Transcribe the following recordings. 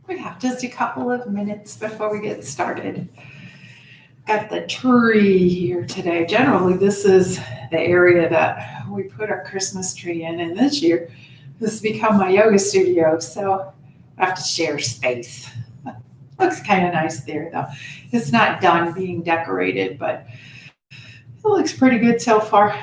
We have just a couple of minutes before we get started. Got the tree here today. Generally, this is the area that we put our Christmas tree in, and this year, this has become my yoga studio, so I have to share space. Looks kind of nice there, though. It's not done being decorated, but it looks pretty good so far.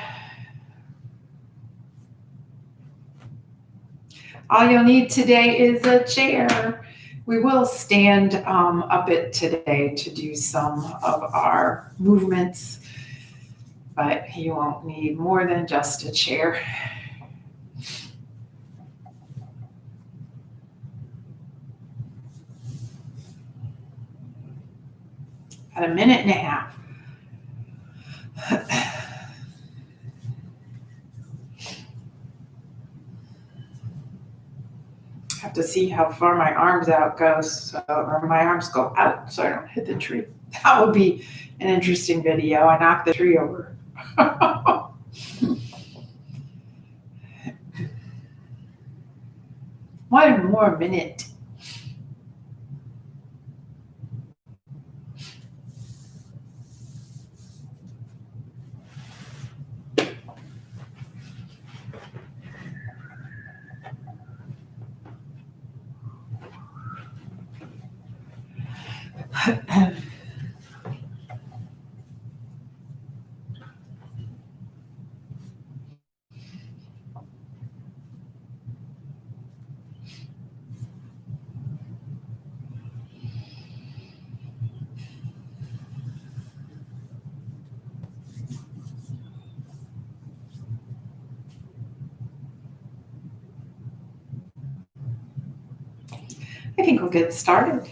All you'll need today is a chair. We will stand a bit today to do some of our movements, but you won't need more than just a chair. About a minute and a half. Have to see how far my arms out goes, or my arms go out so I don't hit the tree. That would be an interesting video. I knocked the tree over. 1 more minute. I think we'll get started.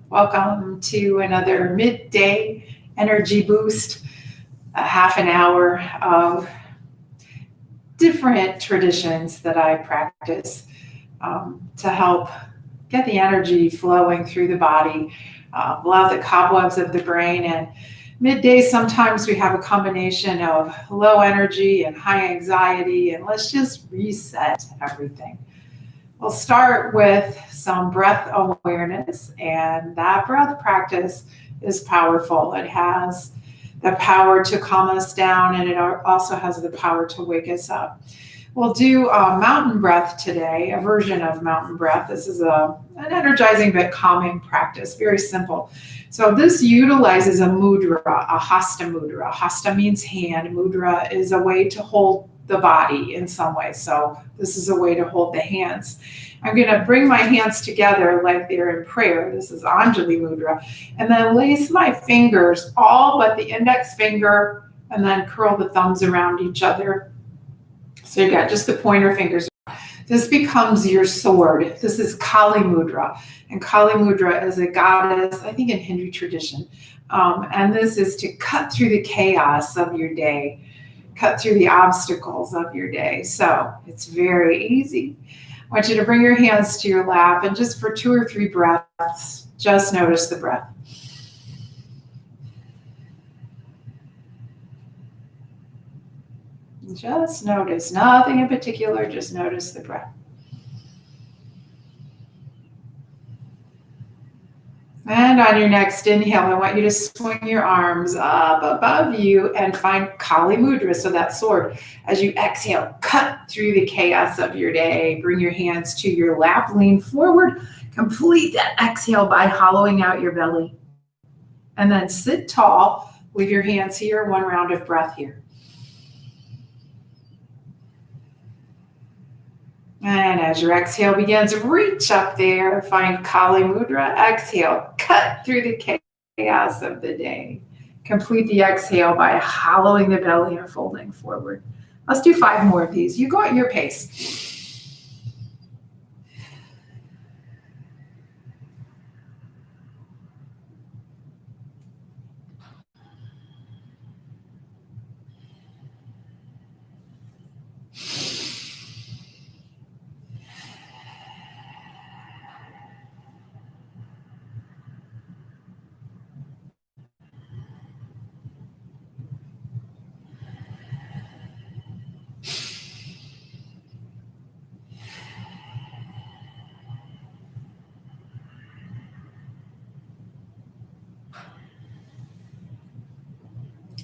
Welcome to another midday energy boost, a half an hour of different traditions that I practice to help get the energy flowing through the body, blow out the cobwebs of the brain. And midday, sometimes we have a combination of low energy and high anxiety, and let's just reset everything. We'll start with some breath awareness, and that breath practice is powerful. It has the power to calm us down, and it also has the power to wake us up. We'll do mountain breath today, a version of mountain breath. This is an energizing but calming practice, very simple. So this utilizes a mudra, a hasta mudra. Hasta means hand. Mudra is a way to hold the body in some way. So this is a way to hold the hands. I'm going to bring my hands together like they're in prayer. This is Anjali Mudra. And then lace my fingers, all but the index finger, and then curl the thumbs around each other. So you got just the pointer fingers. This becomes your sword. This is Kali Mudra. And Kali Mudra is a goddess, I think in Hindu tradition. And this is to cut through the chaos of your day, cut through the obstacles of your day. So it's very easy. I want you to bring your hands to your lap, and just for 2 or 3 breaths, just notice the breath. Just notice, nothing in particular, just notice the breath. And on your next inhale, I want you to swing your arms up above you and find Kali Mudra, so that sword. As you exhale, cut through the chaos of your day. Bring your hands to your lap, lean forward. Complete that exhale by hollowing out your belly. And then sit tall. Leave your hands here, 1 round of breath here. And as your exhale begins, reach up there, find Kali Mudra, exhale, cut through the chaos of the day. Complete the exhale by hollowing the belly and folding forward. Let's do 5 more of these. You go at your pace.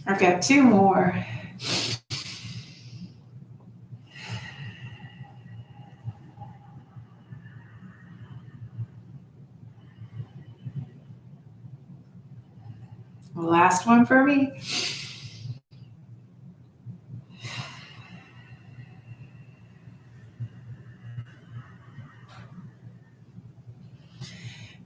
I've got 2 more. Last one for me.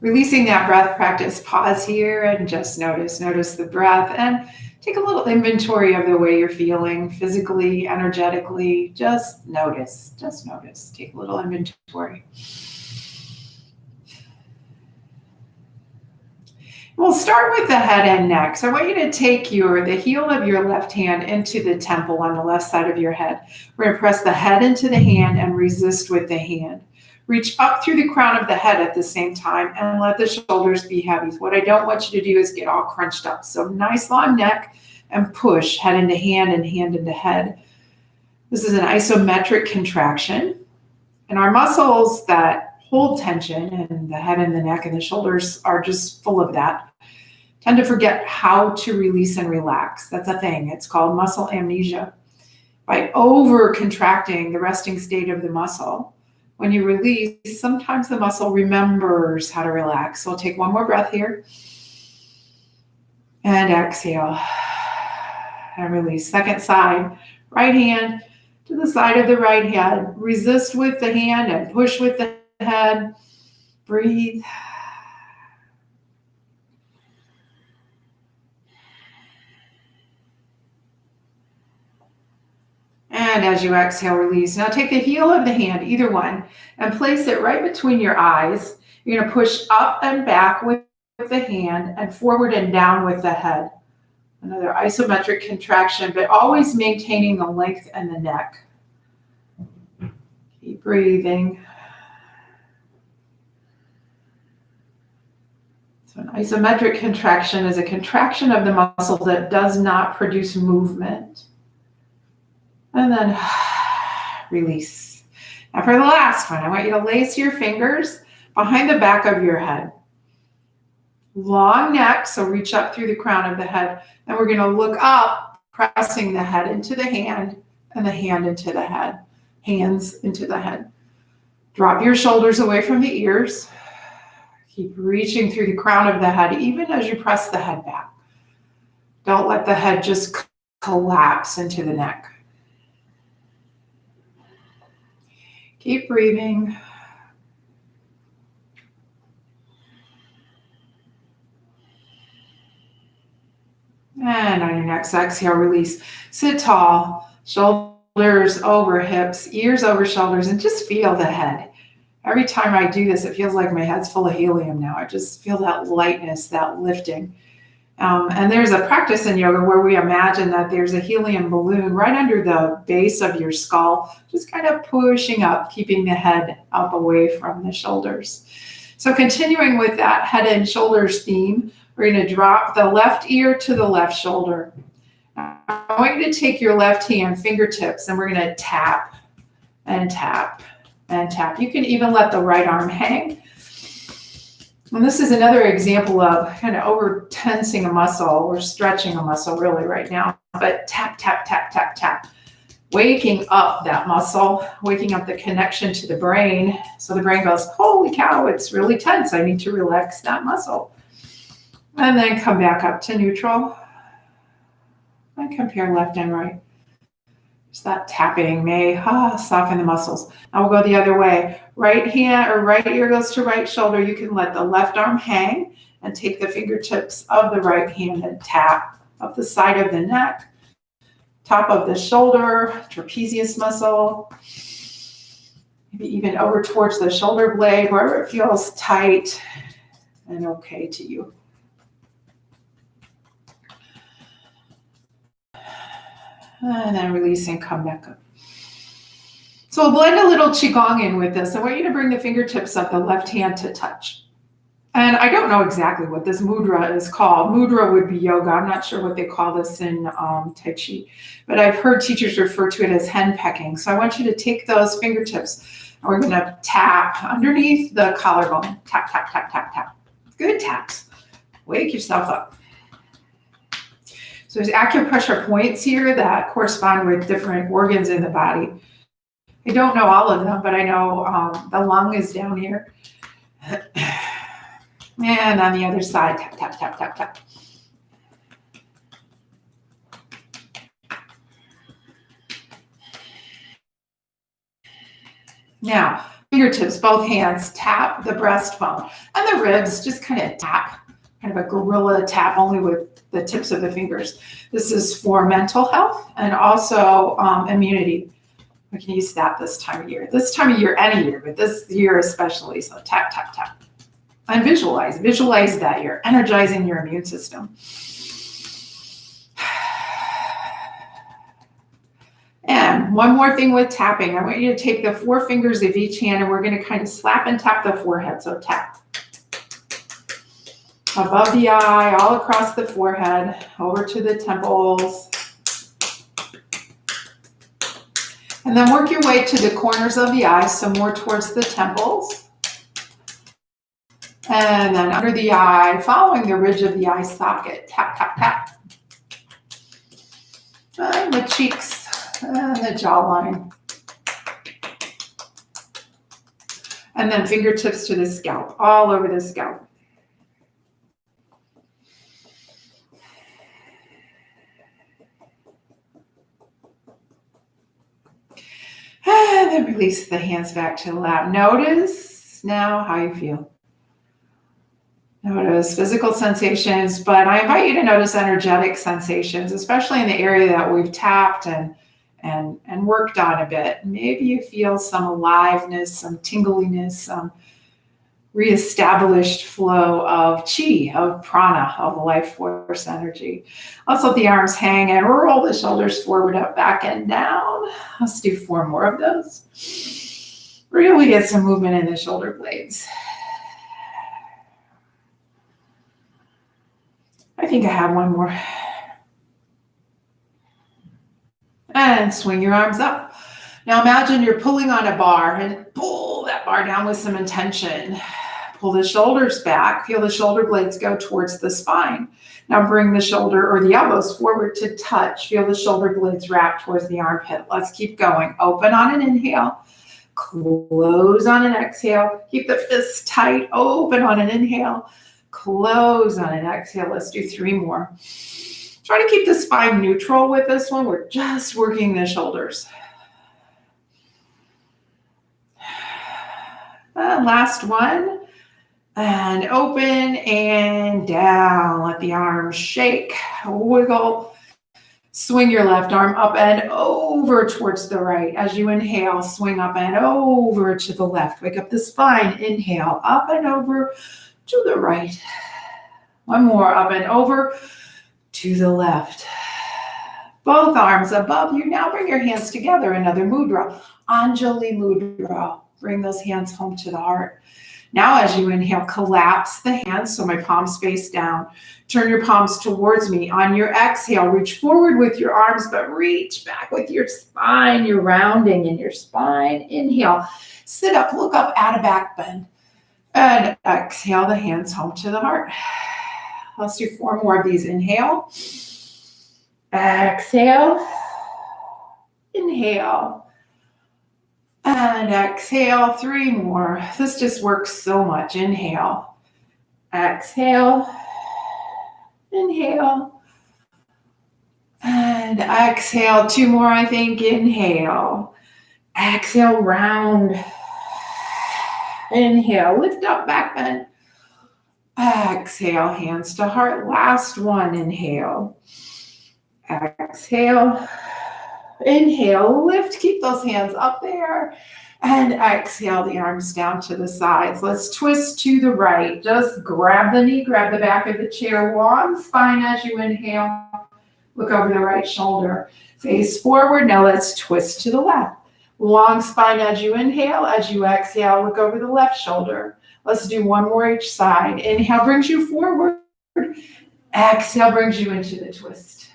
Releasing that breath practice, pause here and just notice the breath and take a little inventory of the way you're feeling physically, energetically. Just notice, take a little inventory. We'll start with the head and neck. So I want you to take the heel of your left hand into the temple on the left side of your head. We're going to press the head into the hand and resist with the hand. Reach up through the crown of the head at the same time and let the shoulders be heavy. What I don't want you to do is get all crunched up. So nice long neck and push head into hand and hand into head. This is an isometric contraction. And our muscles that hold tension and the head and the neck and the shoulders are just full of that. Tend to forget how to release and relax. That's a thing. It's called muscle amnesia. By over contracting the resting state of the muscle, when you release, sometimes the muscle remembers how to relax. So we'll take 1 more breath here. And exhale. And release. Second side. Right hand to the side of the right head. Resist with the hand and push with the head. Breathe. And as you exhale, release. Now take the heel of the hand, either one, and place it right between your eyes. You're going to push up and back with the hand and forward and down with the head. Another isometric contraction, but always maintaining the length and the neck. Keep breathing. So an isometric contraction is a contraction of the muscle that does not produce movement. And then release. Now for the last one, I want you to lace your fingers behind the back of your head. Long neck, so reach up through the crown of the head. And we're going to look up, pressing the head into the hand and the hand into the head. Hands into the head. Drop your shoulders away from the ears. Keep reaching through the crown of the head, even as you press the head back. Don't let the head just collapse into the neck. Keep breathing. And on your next exhale, release. Sit tall, shoulders over hips, ears over shoulders, and just feel the head. Every time I do this, it feels like my head's full of helium now. I just feel that lightness, that lifting. And there's a practice in yoga where we imagine that there's a helium balloon right under the base of your skull, just kind of pushing up, keeping the head up away from the shoulders. So continuing with that head and shoulders theme, we're going to drop the left ear to the left shoulder. I want you to take your left hand fingertips and we're going to tap and tap and tap. You can even let the right arm hang. And this is another example of kind of over tensing a muscle or stretching a muscle really right now. But tap, tap, tap, tap, tap. Waking up that muscle, waking up the connection to the brain. So the brain goes, holy cow, it's really tense. I need to relax that muscle. And then come back up to neutral. And compare left and right. Just that tapping may soften the muscles. Now we'll go the other way. Right hand or right ear goes to right shoulder. You can let the left arm hang and take the fingertips of the right hand and tap up the side of the neck, top of the shoulder, trapezius muscle, maybe even over towards the shoulder blade, wherever it feels tight and okay to you. And then release and come back up. So we'll blend a little Qigong in with this. I want you to bring the fingertips of the left hand to touch. And I don't know exactly what this mudra is called. Mudra would be yoga. I'm not sure what they call this in Tai Chi, but I've heard teachers refer to it as hen pecking. So I want you to take those fingertips and we're gonna tap underneath the collarbone. Tap, tap, tap, tap, tap. Good taps. Wake yourself up. So there's acupressure points here that correspond with different organs in the body. I don't know all of them, but I know the lung is down here. And on the other side, tap, tap, tap, tap, tap. Now, fingertips, both hands, tap the breastbone. And the ribs, just kind of tap, kind of a gorilla tap, only with the tips of the fingers. This is for mental health and also immunity. We can use that this time of year. This time of year, any year, but this year especially. So tap, tap, tap. And visualize that you're energizing your immune system. And one more thing with tapping, I want you to take the 4 fingers of each hand and we're going to kind of slap and tap the forehead. So tap. Above the eye, all across the forehead, over to the temples. And then work your way to the corners of the eyes, so more towards the temples. And then under the eye, following the ridge of the eye socket. Tap, tap, tap. And the cheeks and the jawline. And then fingertips to the scalp, all over the scalp. And then release the hands back to the lap. Notice now how you feel. Notice physical sensations, but I invite you to notice energetic sensations, especially in the area that we've tapped and worked on a bit. Maybe you feel some aliveness, some tingliness, some reestablished flow of chi, of prana, of life force energy. Let's let the arms hang and roll the shoulders forward, up, back, and down. Let's do 4 more of those. Really get some movement in the shoulder blades. I think I have one more. And swing your arms up. Now imagine you're pulling on a bar and pull that bar down with some intention. Pull the shoulders back. Feel the shoulder blades go towards the spine. Now bring the shoulder or the elbows forward to touch. Feel the shoulder blades wrap towards the armpit. Let's keep going. Open on an inhale. Close on an exhale. Keep the fists tight. Open on an inhale. Close on an exhale. Let's do 3 more. Try to keep the spine neutral with this one. We're just working the shoulders. And last one. And open and down. Let the arms shake, wiggle. Swing your left arm up and over towards the right. As you inhale, swing up and over to the left. Wake up the spine. Inhale, up and over to the right. One more, up and over to the left. Both arms above you. Now bring your hands together. Another mudra, Anjali Mudra. Bring those hands home to the heart. Now as you inhale, collapse the hands so my palms face down. Turn your palms towards me. On your exhale, reach forward with your arms, but reach back with your spine. You're rounding in your spine. Inhale, sit up, look up, add a back bend. And exhale the hands home to the heart. Let's do 4 more of these. Inhale. Exhale. Inhale. And exhale. 3 more. This just works so much. Inhale. Exhale. Inhale. And exhale. 2 more, I think. Inhale. Exhale, round. Inhale, lift up, back bend. Exhale, hands to heart. Last one, inhale. Exhale. Inhale, lift, keep those hands up there. And exhale the arms down to the sides. Let's twist to the right. Just grab the knee, grab the back of the chair, long spine as you inhale. Look over the right shoulder. Face forward. Now let's twist to the left. Long spine as you inhale. As you exhale, look over the left shoulder. Let's do one more each side. Inhale brings you forward. Exhale brings you into the twist.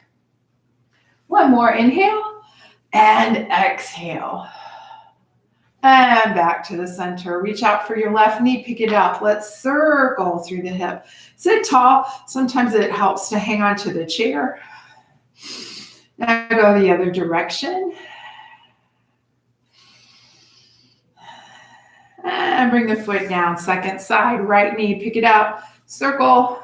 One more. Inhale and exhale. And back to the center. Reach out for your left knee, pick it up. Let's circle through the hip. Sit tall. Sometimes it helps to hang on to the chair. Now go the other direction. And bring the foot down. Second side, right knee, pick it up. Circle.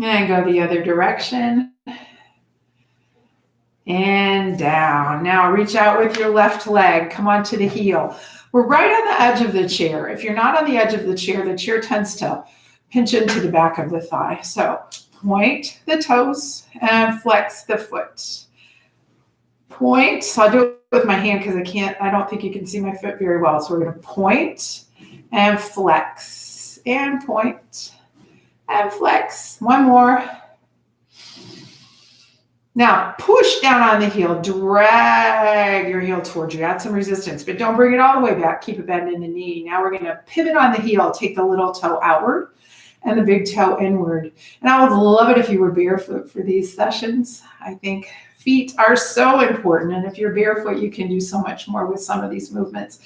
And go the other direction. And down. Now reach out with your left leg. Come onto the heel. We're right on the edge of the chair. If you're not on the edge of the chair tends to pinch into the back of the thigh. So point the toes and flex the foot. Point. So I'll do it with my hand because I don't think you can see my foot very well. So we're going to point and flex and point and flex. One more. Now, push down on the heel, drag your heel towards you, add some resistance, but don't bring it all the way back. Keep a bend in the knee. Now we're going to pivot on the heel, take the little toe outward and the big toe inward. And I would love it if you were barefoot for these sessions. I think feet are so important. And if you're barefoot, you can do so much more with some of these movements.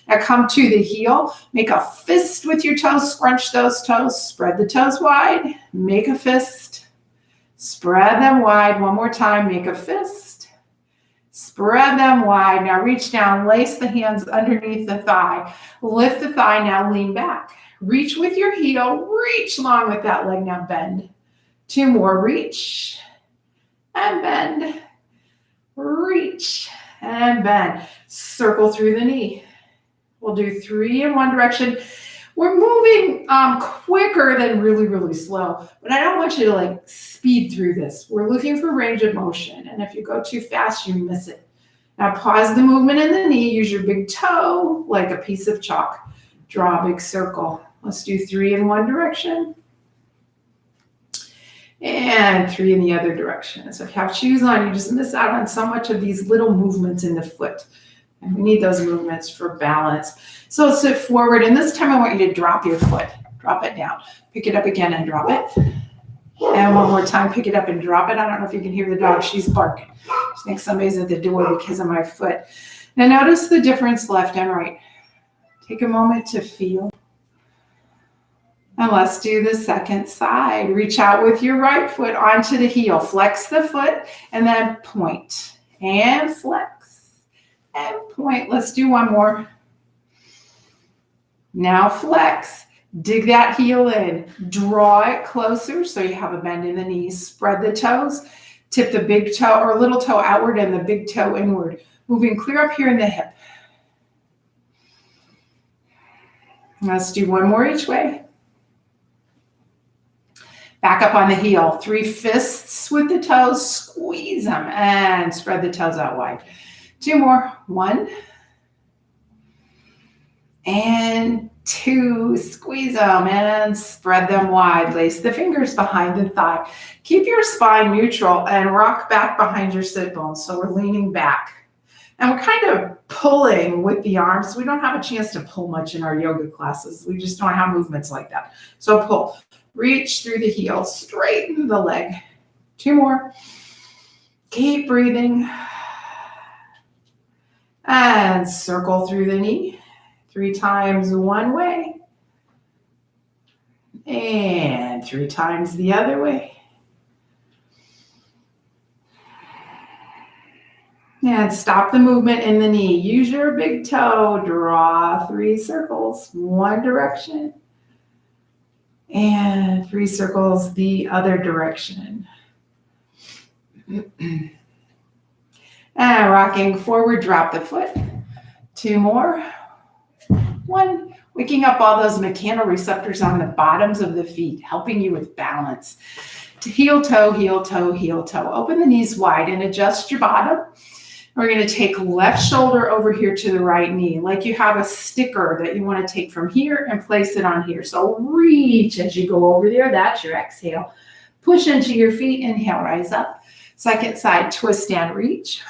Now come to the heel, make a fist with your toes, scrunch those toes, spread the toes wide, make a fist. Spread them wide. One more time. Make a fist. Spread them wide. Now reach down. Lace the hands underneath the thigh. Lift the thigh. Now lean back. Reach with your heel. Reach long with that leg. Now bend. Two more. Reach and bend. Reach and bend. Circle through the knee. We'll do 3 in one direction. We're moving quicker than really, really slow, but I don't want you to speed through this. We're looking for range of motion, and if you go too fast, you miss it. Now pause the movement in the knee. Use your big toe like a piece of chalk. Draw a big circle. Let's do 3 in one direction and 3 in the other direction. So if you have shoes on, you just miss out on so much of these little movements in the foot. And we need those movements for balance. So sit forward, and this time I want you to drop your foot. Drop it down. Pick it up again and drop it. And one more time, pick it up and drop it. I don't know if you can hear the dog. She's barking. She thinks somebody's at the door because of my foot. Now notice the difference left and right. Take a moment to feel. And let's do the second side. Reach out with your right foot onto the heel. Flex the foot and then point. And flex. And point. Let's do one more. Now flex. Dig that heel in. Draw it closer so you have a bend in the knees. Spread the toes. Tip the big toe or little toe outward and the big toe inward. Moving clear up here in the hip. Let's do one more each way. Back up on the heel. 3 fists with the toes. Squeeze them and spread the toes out wide. 2 more. 1 and 2. Squeeze them and spread them wide. Lace the fingers behind the thigh. Keep your spine neutral and rock back behind your sit bones. So we're leaning back. And we're kind of pulling with the arms. We don't have a chance to pull much in our yoga classes. We just don't have movements like that. So pull. Reach through the heel. Straighten the leg. 2 more. Keep breathing. And circle through the knee. 3 times one way. And 3 times the other way. And stop the movement in the knee. Use your big toe. Draw 3 circles. One direction. And 3 circles the other direction. And rocking forward, drop the foot. 2 more. 1. waking up all those mechanoreceptors on the bottoms of the feet, helping you with balance. To heel toe, heel toe, heel toe. Open the knees wide and adjust your bottom. We're going to take left shoulder over here to the right knee, like you have a sticker that you want to take from here and place it on here. So reach as you go over there. That's your exhale. Push into your feet. Inhale, rise up. Second side, twist and reach.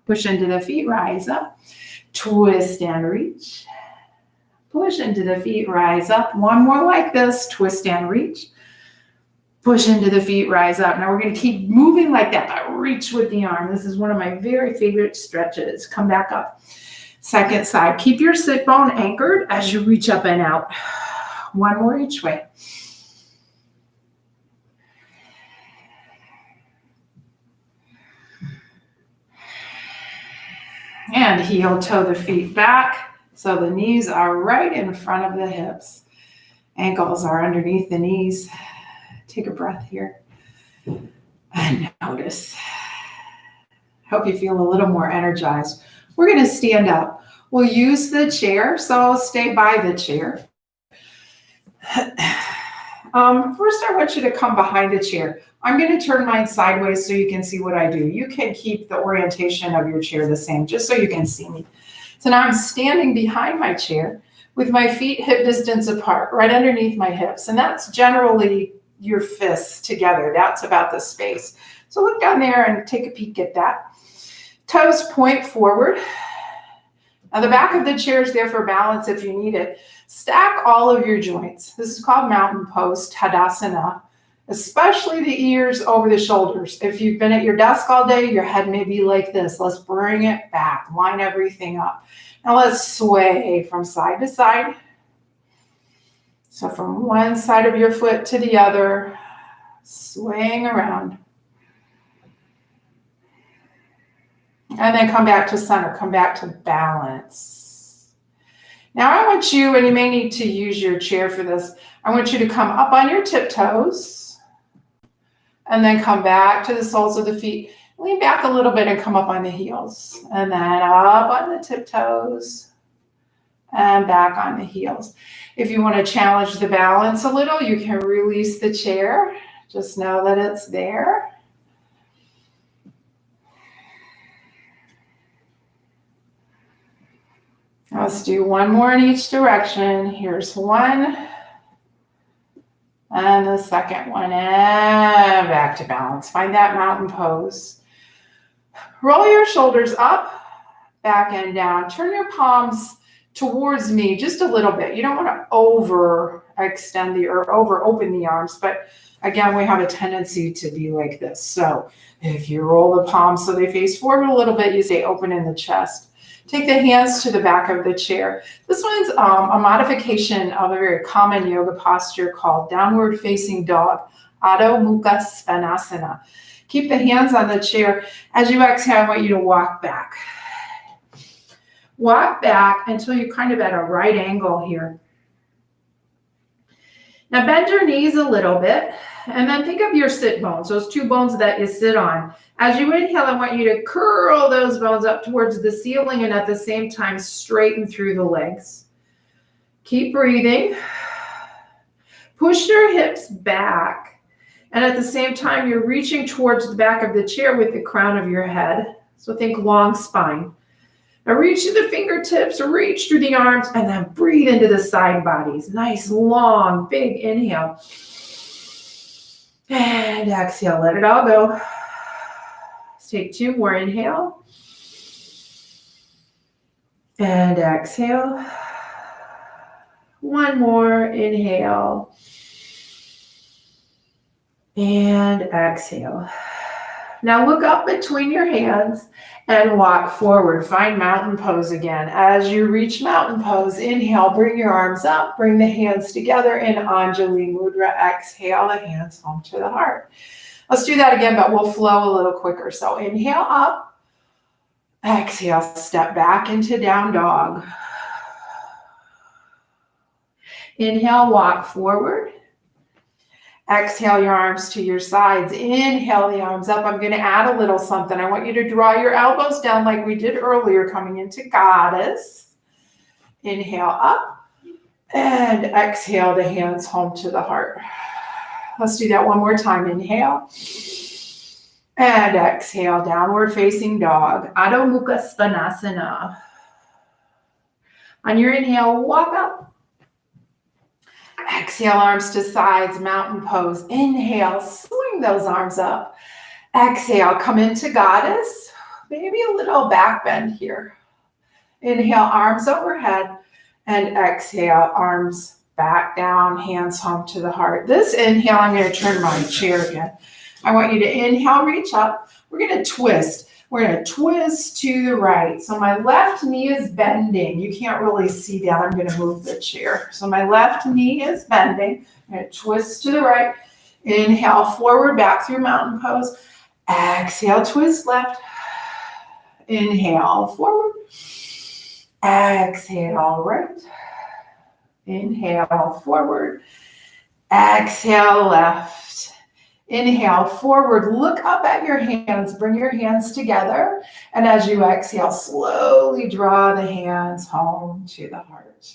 Push into the feet, rise up. Twist and reach. Push into the feet, rise up. One more like this, twist and reach. Push into the feet, rise up. Now we're going to keep moving like that, but reach with the arm. This is one of my very favorite stretches. Come back up. Second side. Keep your sit bone anchored as you reach up and out. One more each way. And heel toe the feet back so the knees are right in front of the hips. Ankles are underneath the knees. Take a breath here and notice. Hope you feel a little more energized. We're going to stand up. We'll use the chair, so stay by the chair. First, I want you to come behind the chair. I'm going to turn mine sideways so you can see what I do. You can keep the orientation of your chair the same, just so you can see me. So now I'm standing behind my chair with my feet hip distance apart, right underneath my hips. And that's generally your fists together. That's about the space. So look down there and take a peek at that. Toes point forward. Now the back of the chair is there for balance if you need it. Stack all of your joints. This is called mountain pose, Tadasana, especially the ears over the shoulders. If you've been at your desk all day, your head may be like this. Let's bring it back, line everything up. Now let's sway from side to side. So from one side of your foot to the other, swaying around. And then come back to center, come back to balance. Now I want you, and you may need to use your chair for this, I want you to come up on your tiptoes and then come back to the soles of the feet. Lean back a little bit and come up on the heels. And then up on the tiptoes and back on the heels. If you want to challenge the balance a little, you can release the chair. Just know that it's there. Let's do one more in each direction. Here's one. And the second one. And back to balance. Find that mountain pose. Roll your shoulders up, back and down. Turn your palms towards me just a little bit. You don't want to overextend or over open the arms, but again, we have a tendency to be like this. So if you roll the palms so they face forward a little bit, you stay open in the chest. Take the hands to the back of the chair. This one's a modification of a very common yoga posture called downward facing dog, Adho Mukha Svanasana. Keep the hands on the chair. As you exhale, I want you to walk back. Walk back until you're kind of at a right angle here. Now bend your knees a little bit and then think of your sit bones, those two bones that you sit on. As you inhale, I want you to curl those bones up towards the ceiling and at the same time straighten through the legs. Keep breathing. Push your hips back. And at the same time, you're reaching towards the back of the chair with the crown of your head. So think long spine. Now reach to the fingertips, reach through the arms, and then breathe into the side bodies. Nice, long, big inhale. And exhale, let it all go. Let's take two more. Inhale. And exhale. One more. Inhale. And exhale. Now look up between your hands and walk forward. Find mountain pose again. As you reach mountain pose, inhale, bring your arms up, bring the hands together in Anjali Mudra. Exhale, the hands home to the heart. Let's do that again, but we'll flow a little quicker. So inhale up, exhale, step back into down dog. Inhale, walk forward. Exhale your arms to your sides. Inhale the arms up. I'm going to add a little something. I want you to draw your elbows down like we did earlier, coming into goddess. Inhale up. And exhale the hands home to the heart. Let's do that one more time. Inhale. And exhale, downward facing dog. Adho Mukha Svanasana. On your inhale, walk up. Exhale, arms to sides, mountain pose. Inhale, swing those arms up. Exhale, come into goddess. Maybe a little back bend here. Inhale, arms overhead. And exhale, arms back down, hands home to the heart. This inhale, I'm going to turn my chair again. I want you to inhale, reach up. We're going to twist. We're going to twist to the right. So my left knee is bending. You can't really see that. I'm going to move the chair. So my left knee is bending. I'm going to twist to the right. Inhale, forward, back through mountain pose. Exhale, twist left. Inhale, forward. Exhale, right. Inhale, forward. Exhale, left. Inhale, forward. Look up at your hands. Bring your hands together. And as you exhale, slowly draw the hands home to the heart.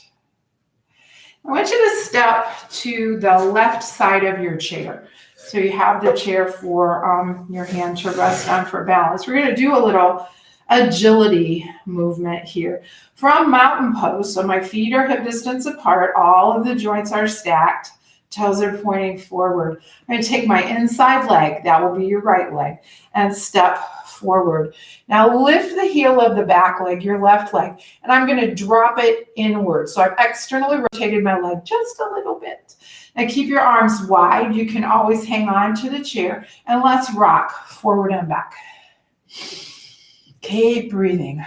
I want you to step to the left side of your chair. So you have the chair for your hand to rest on for balance. We're going to do a little agility movement here. From mountain pose, so my feet are hip distance apart, all of the joints are stacked, toes are pointing forward. I'm going to take my inside leg, that will be your right leg, and step forward. Now lift the heel of the back leg, your left leg, and I'm going to drop it inward. So I've externally rotated my leg just a little bit. Now keep your arms wide. You can always hang on to the chair, and let's rock forward and back. Keep breathing.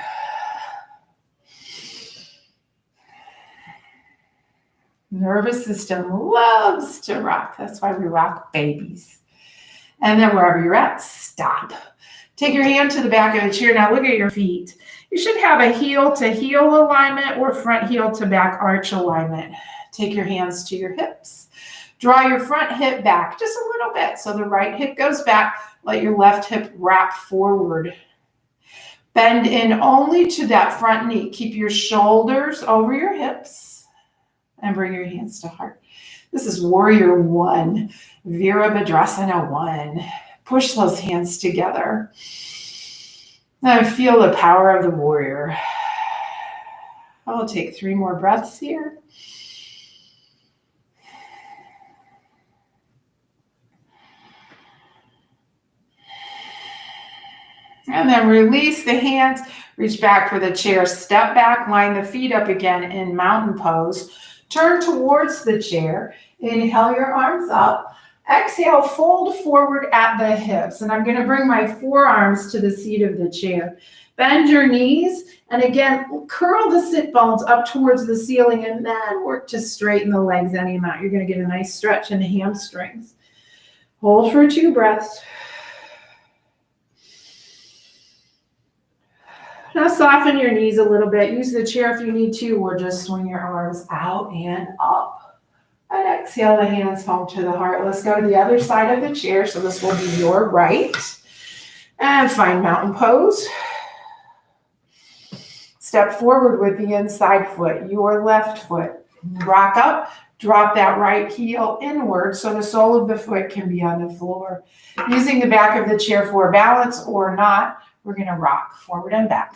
Nervous system loves to rock. That's why we rock babies. And then wherever you're at, stop. Take your hand to the back of the chair. Now look at your feet. You should have a heel to heel alignment or front heel to back arch alignment. Take your hands to your hips. Draw your front hip back just a little bit. So the right hip goes back. Let your left hip wrap forward. Bend in only to that front knee. Keep your shoulders over your hips and bring your hands to heart. This is warrior one, Virabhadrasana one. Push those hands together. Now feel the power of the warrior. I'll take 3 more breaths here. And then release the hands, reach back for the chair, step back, line the feet up again in mountain pose. Turn towards the chair, inhale your arms up. Exhale, fold forward at the hips. And I'm going to bring my forearms to the seat of the chair. Bend your knees, and again, curl the sit bones up towards the ceiling, and then work to straighten the legs any amount. You're going to get a nice stretch in the hamstrings. Hold for 2 breaths. Now soften your knees a little bit. Use the chair if you need to, or just swing your arms out and up. And exhale the hands home to the heart. Let's go to the other side of the chair. So this will be your right. And find mountain pose. Step forward with the inside foot, your left foot. Rock up, drop that right heel inward so the sole of the foot can be on the floor. Using the back of the chair for balance or not, we're going to rock forward and back.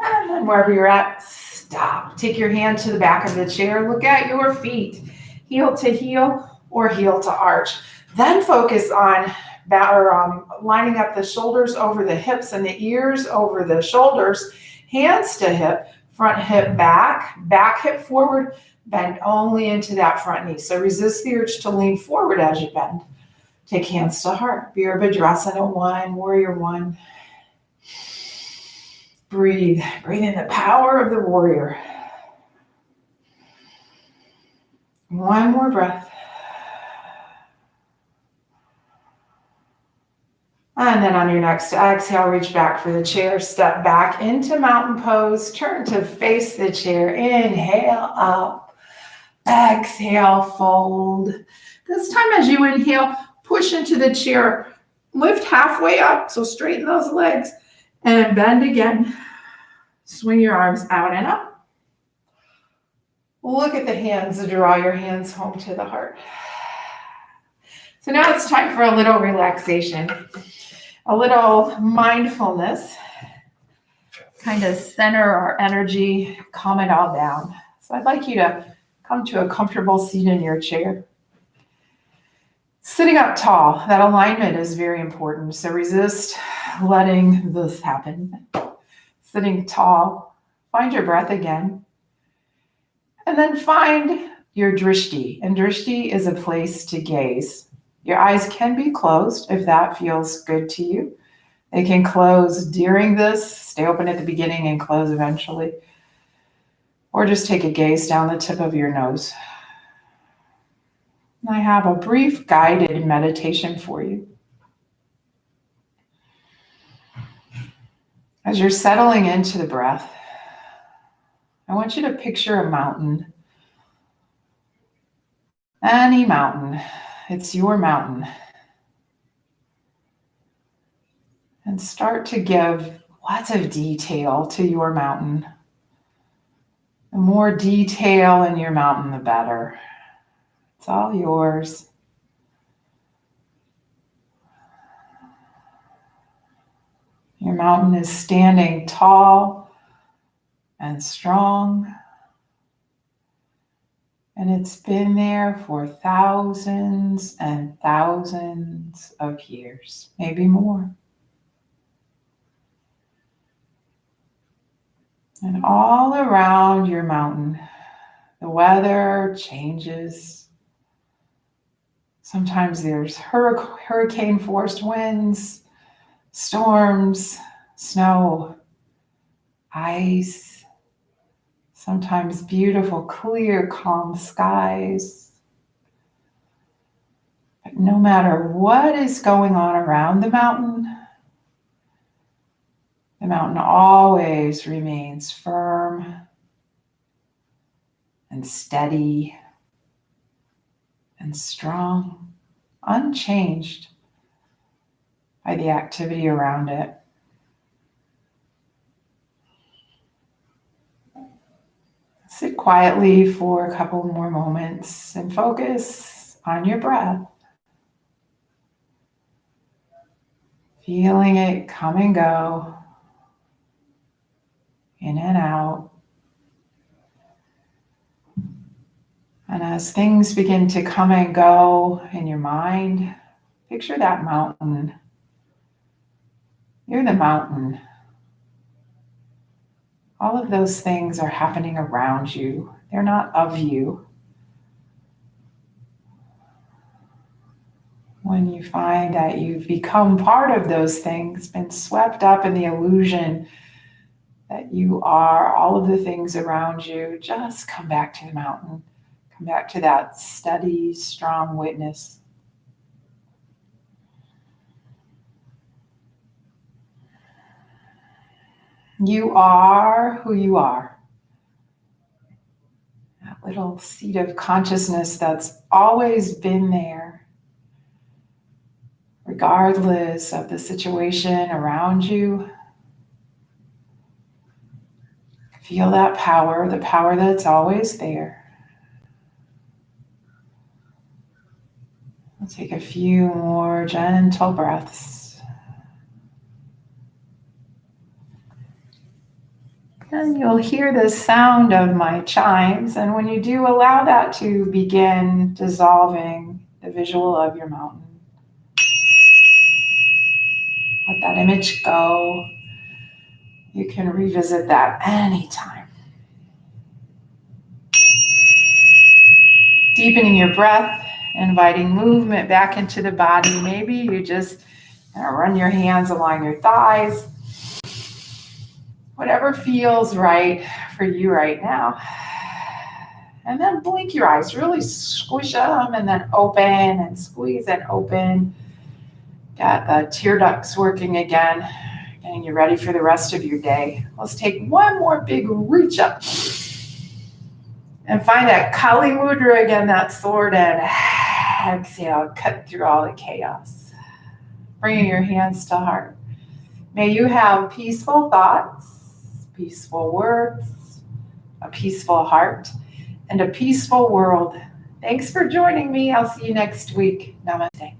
And then wherever you're at, stop. Take your hand to the back of the chair. Look at your feet, heel to heel or heel to arch. Then focus on lining up the shoulders over the hips and the ears over the shoulders, hands to hip, front hip back, back hip forward, bend only into that front knee. So resist the urge to lean forward as you bend. Take hands to heart. Virabhadrasana one, warrior one. Breathe. Breathe in the power of the warrior. One more breath. And then on your next exhale, reach back for the chair. Step back into mountain pose. Turn to face the chair. Inhale up. Exhale, fold. This time as you inhale, push into the chair. Lift halfway up, so straighten those legs. And bend again. Swing your arms out and up. Look at the hands and draw your hands home to the heart. So now it's time for a little relaxation, a little mindfulness, kind of center our energy, calm it all down. So I'd like you to come to a comfortable seat in your chair. Sitting up tall, that alignment is very important. So resist letting this happen. Sitting tall, find your breath again. And then find your drishti. And drishti is a place to gaze. Your eyes can be closed if that feels good to you. They can close during this, stay open at the beginning and close eventually. Or just take a gaze down the tip of your nose. I have a brief guided meditation for you. As you're settling into the breath, I want you to picture a mountain. Any mountain. It's your mountain. And start to give lots of detail to your mountain. The more detail in your mountain, the better. It's all yours. Your mountain is standing tall and strong. And it's been there for thousands and thousands of years, maybe more. And all around your mountain, the weather changes. Sometimes there's hurricane-force winds, storms, snow, ice, sometimes beautiful, clear, calm skies. But no matter what is going on around the mountain always remains firm and steady and strong, unchanged by the activity around it. Sit quietly for a couple more moments and focus on your breath. Feeling it come and go, in and out. And as things begin to come and go in your mind, picture that mountain. You're the mountain. All of those things are happening around you. They're not of you. When you find that you've become part of those things, been swept up in the illusion that you are all of the things around you, just come back to the mountain. Come back to that steady, strong witness. You are who you are. That little seed of consciousness that's always been there, regardless of the situation around you. Feel that power, the power that's always there. We'll take a few more gentle breaths. And you'll hear the sound of my chimes. And when you do, allow that to begin dissolving the visual of your mountain. Let that image go. You can revisit that anytime. Deepening your breath, inviting movement back into the body. Maybe you just run your hands along your thighs. Whatever feels right for you right now. And then blink your eyes, really squish them and then open and squeeze and open. Got the tear ducts working again, getting you ready for the rest of your day. Let's take one more big reach up and find that Kali Mudra again, that sword, and exhale, cut through all the chaos. Bringing your hands to heart. May you have peaceful thoughts, peaceful words, a peaceful heart, and a peaceful world. Thanks for joining me. I'll see you next week. Namaste.